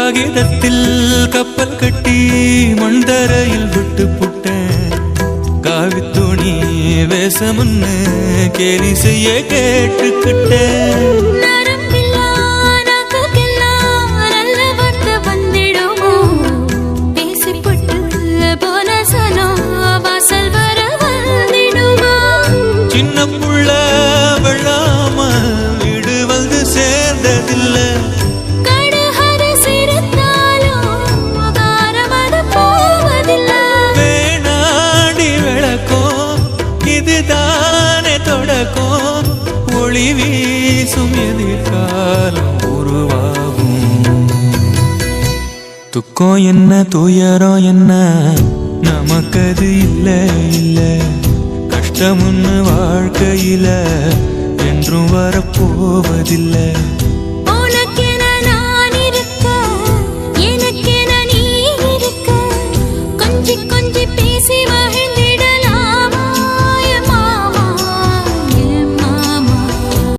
காகிதத்தில் கப்பல் கட்டி மண்தரையில் விட்டு புட்டேன் காவித்துணி வேசமுன்னு கேலி செய்ய கேட்டுக்கிட்டேன் சின்ன புள்ள வெள்ளாம வீடு வந்து சேர்ந்ததில்லை வேணாடி விளக்கும் இதுதானே தொடக்கும் ஒளி வீசும் எதிர்காலம் உருவாகும் துக்கம் என்ன துயரம் என்ன நமக்கது இல்லை இல்லை கஷ்டமுன்னு வாழ்க்கையில என்றும் வரப்போவதில்லை உனக்கென நான் இருக்க எனக்கென நீ இருக்க கொஞ்சி கொஞ்சி பேசி மகிழ்ந்த